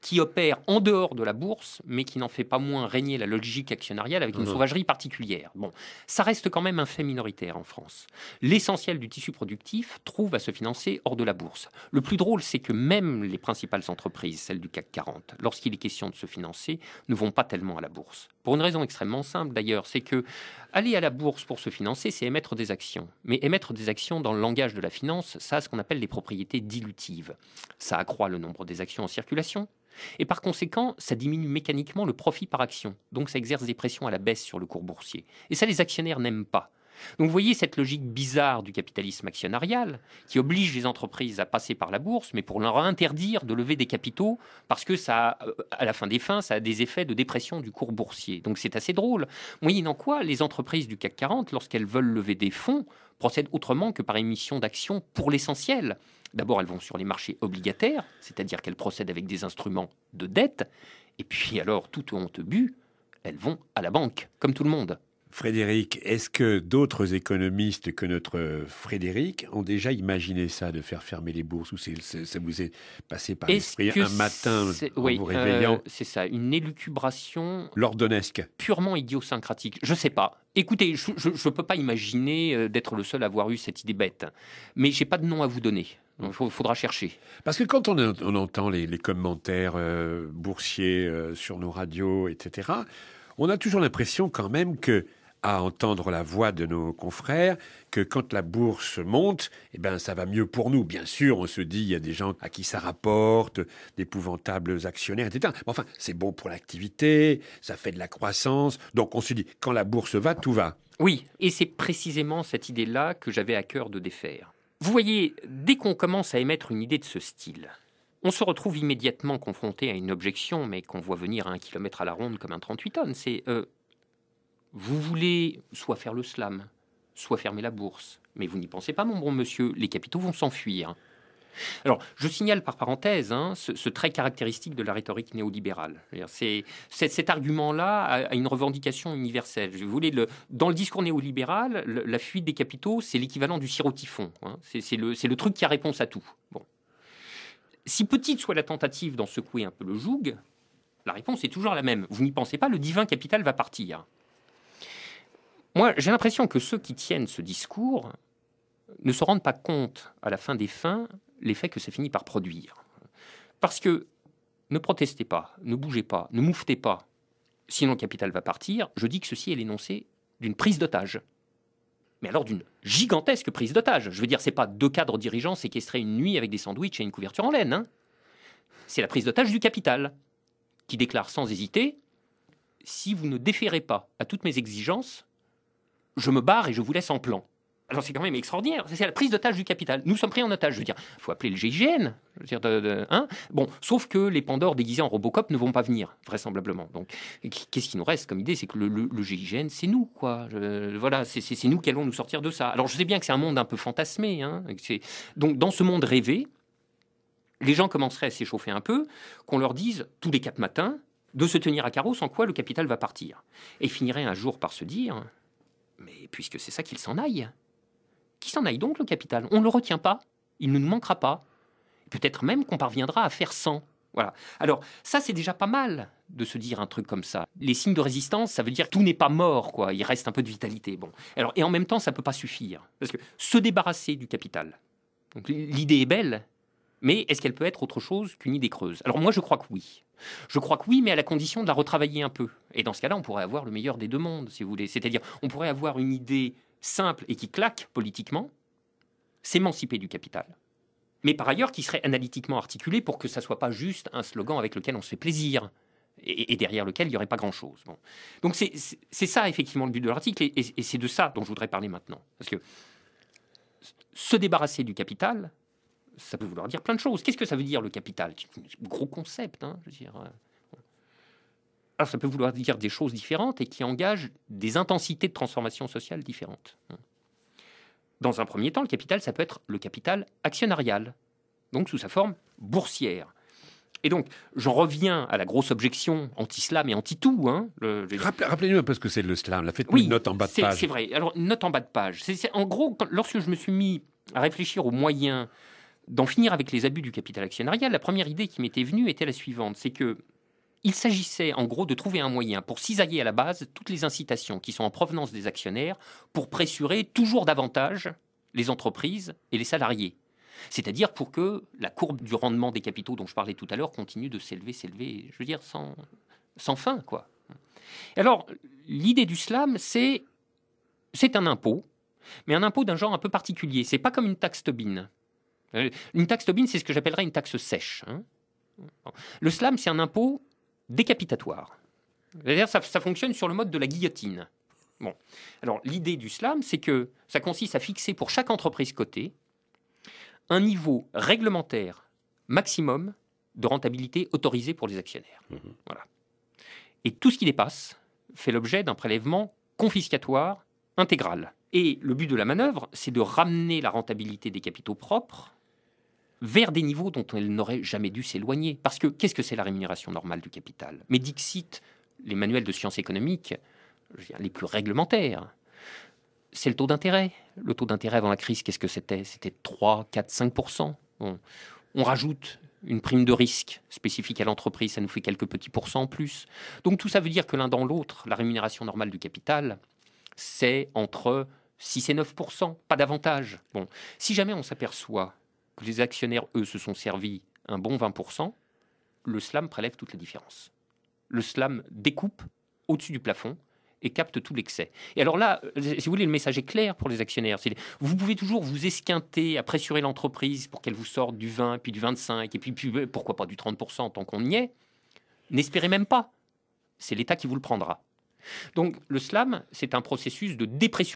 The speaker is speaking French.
qui opère en dehors de la bourse, mais qui n'en fait pas moins régner la logique actionnariale avec une sauvagerie particulière. Bon, ça reste quand même un fait minoritaire en France. L'essentiel du tissu productif trouve à se financer hors de la bourse. Le plus drôle, c'est que même les principales entreprises, celles du CAC 40, lorsqu'il est question de se financer, ne vont pas tellement à la bourse. Pour une raison extrêmement simple d'ailleurs, c'est que aller à la bourse pour se financer, c'est émettre des actions. Mais émettre des actions dans le langage de la finance, ça a ce qu'on appelle des propriétés dilutives. Ça accroît le nombre des actions en circulation. Et par conséquent, ça diminue mécaniquement le profit par action. Donc ça exerce des pressions à la baisse sur le cours boursier. Et ça, les actionnaires n'aiment pas. Donc vous voyez cette logique bizarre du capitalisme actionnarial qui oblige les entreprises à passer par la bourse, mais pour leur interdire de lever des capitaux parce que ça, à la fin des fins, ça a des effets de dépression du cours boursier. Donc c'est assez drôle. Moyennant quoi, les entreprises du CAC 40, lorsqu'elles veulent lever des fonds, procèdent autrement que par émission d'actions pour l'essentiel. D'abord, elles vont sur les marchés obligataires, c'est-à-dire qu'elles procèdent avec des instruments de dette. Et puis alors, toute honte bue, elles vont à la banque, comme tout le monde. Frédéric, est-ce que d'autres économistes que notre Frédéric ont déjà imaginé ça, de faire fermer les bourses, ou ça vous est passé par l'esprit un matin en vous réveillant? C'est ça, une élucubration lordonesque, purement idiosyncratique. Je ne sais pas. Écoutez, je ne peux pas imaginer d'être le seul à avoir eu cette idée bête, mais je n'ai pas de nom à vous donner. Il faudra chercher. Parce que quand on entend les commentaires boursiers sur nos radios, etc., on a toujours l'impression quand même que, à entendre la voix de nos confrères, que quand la bourse monte, eh ben, ça va mieux pour nous. Bien sûr, on se dit, il y a des gens à qui ça rapporte, d'épouvantables actionnaires, etc. Mais enfin, c'est bon pour l'activité, ça fait de la croissance. Donc on se dit, quand la bourse va, tout va. Oui, et c'est précisément cette idée-là que j'avais à cœur de défaire. Vous voyez, dès qu'on commence à émettre une idée de ce style, on se retrouve immédiatement confronté à une objection, mais qu'on voit venir à 1 kilomètre à la ronde comme un 38 tonnes. C'est vous voulez soit faire le slam, soit fermer la bourse. Mais vous n'y pensez pas, mon bon monsieur, les capitaux vont s'enfuir. Alors, je signale par parenthèse ce trait caractéristique de la rhétorique néolibérale. Cet argument-là a une revendication universelle. Vous voulez, dans le discours néolibéral, la fuite des capitaux, c'est l'équivalent du sirotifon. C'est le truc qui a réponse à tout. Bon. Si petite soit la tentative d'en secouer un peu le joug, la réponse est toujours la même. Vous n'y pensez pas, le divin capital va partir. Moi, j'ai l'impression que ceux qui tiennent ce discours ne se rendent pas compte, à la fin des fins, l'effet que ça finit par produire. Parce que ne protestez pas, ne bougez pas, ne mouffetez pas, sinon le capital va partir. Je dis que ceci est l'énoncé d'une prise d'otage. Mais alors d'une gigantesque prise d'otage. Je veux dire, c'est pas 2 cadres dirigeants séquestrés une nuit avec des sandwichs et une couverture en laine. C'est la prise d'otage du capital, qui déclare sans hésiter, si vous ne déférez pas à toutes mes exigences, je me barre et je vous laisse en plan. Alors c'est quand même extraordinaire, c'est la prise d'otage du capital. Nous sommes pris en otage, je veux dire, il faut appeler le GIGN. Je veux dire, Bon, sauf que les Pandores déguisés en Robocop ne vont pas venir, vraisemblablement. Donc, qu'est-ce qui nous reste comme idée? C'est que le GIGN, c'est nous, quoi. Voilà, c'est nous qui allons nous sortir de ça. Alors je sais bien que c'est un monde un peu fantasmé. Donc dans ce monde rêvé, les gens commenceraient à s'échauffer un peu, qu'on leur dise tous les 4 matins de se tenir à carreau, sans quoi le capital va partir. Et finiraient un jour par se dire, mais puisque c'est ça, qu'il s'en aille. Qui s'en aille donc, le capital? On ne le retient pas, il ne nous manquera pas. Peut-être même qu'on parviendra à faire 100. Voilà. Alors, ça, c'est déjà pas mal de se dire un truc comme ça. Les signes de résistance, ça veut dire que tout n'est pas mort, quoi. Il reste un peu de vitalité. Bon. Alors, et en même temps, ça ne peut pas suffire. Parce que se débarrasser du capital, donc l'idée est belle, mais est-ce qu'elle peut être autre chose qu'une idée creuse? Alors moi, je crois que oui. Je crois que oui, mais à la condition de la retravailler un peu. Et dans ce cas-là, on pourrait avoir le meilleur des deux mondes, si vous voulez. C'est-à-dire, on pourrait avoir une idée simple et qui claque politiquement, s'émanciper du capital. Mais par ailleurs, qui serait analytiquement articulé pour que ça ne soit pas juste un slogan avec lequel on se fait plaisir et derrière lequel il n'y aurait pas grand-chose. Bon. Donc c'est ça, effectivement, le but de l'article, et c'est de ça dont je voudrais parler maintenant. Parce que se débarrasser du capital, ça peut vouloir dire plein de choses. Qu'est-ce que ça veut dire, le capital? Gros concept, je veux dire. Alors, ça peut vouloir dire des choses différentes et qui engagent des intensités de transformation sociale différentes. Dans un premier temps, le capital, ça peut être le capital actionnarial, donc sous sa forme boursière. Et donc, j'en reviens à la grosse objection anti-slam et anti-tout. Rappelez-nous un peu ce que c'est le slam. Faites-nous une note en bas de page. C'est vrai. Alors, une note en bas de page. En gros, lorsque je me suis mis à réfléchir aux moyens d'en finir avec les abus du capital actionnarial, la première idée qui m'était venue était la suivante, c'est que il s'agissait en gros de trouver un moyen pour cisailler à la base toutes les incitations qui sont en provenance des actionnaires pour pressurer toujours davantage les entreprises et les salariés. C'est-à-dire pour que la courbe du rendement des capitaux dont je parlais tout à l'heure continue de s'élever, je veux dire, sans fin, quoi. Alors, l'idée du slam, c'est un impôt, mais un impôt d'un genre un peu particulier. C'est pas comme une taxe Tobin. Une taxe Tobin, c'est ce que j'appellerais une taxe sèche. Le slam, c'est un impôt décapitatoire. C'est-à-dire ça fonctionne sur le mode de la guillotine. Bon. Alors, l'idée du slam, c'est que ça consiste à fixer pour chaque entreprise cotée un niveau réglementaire maximum de rentabilité autorisé pour les actionnaires. Voilà. Et tout ce qui dépasse fait l'objet d'un prélèvement confiscatoire intégral. Et le but de la manœuvre, c'est de ramener la rentabilité des capitaux propres vers des niveaux dont elle n'aurait jamais dû s'éloigner. Parce que qu'est-ce que c'est la rémunération normale du capital? Mais dixit les manuels de sciences économiques, les plus réglementaires, c'est le taux d'intérêt. Le taux d'intérêt avant la crise, qu'est-ce que c'était? C'était 3, 4, 5%. Bon. On rajoute une prime de risque spécifique à l'entreprise, ça nous fait quelques petits pourcents en plus. Donc tout ça veut dire que l'un dans l'autre, la rémunération normale du capital, c'est entre 6 et 9%, pas davantage. Bon. Si jamais on s'aperçoit que les actionnaires, eux, se sont servis un bon 20%, le slam prélève toute la différence. Le slam découpe au-dessus du plafond et capte tout l'excès. Et alors là, si vous voulez, le message est clair pour les actionnaires. Vous pouvez toujours vous esquinter à pressurer l'entreprise pour qu'elle vous sorte du 20, puis du 25, et puis pourquoi pas du 30% tant qu'on y est. N'espérez même pas. C'est l'État qui vous le prendra. Donc le slam, c'est un processus de dépression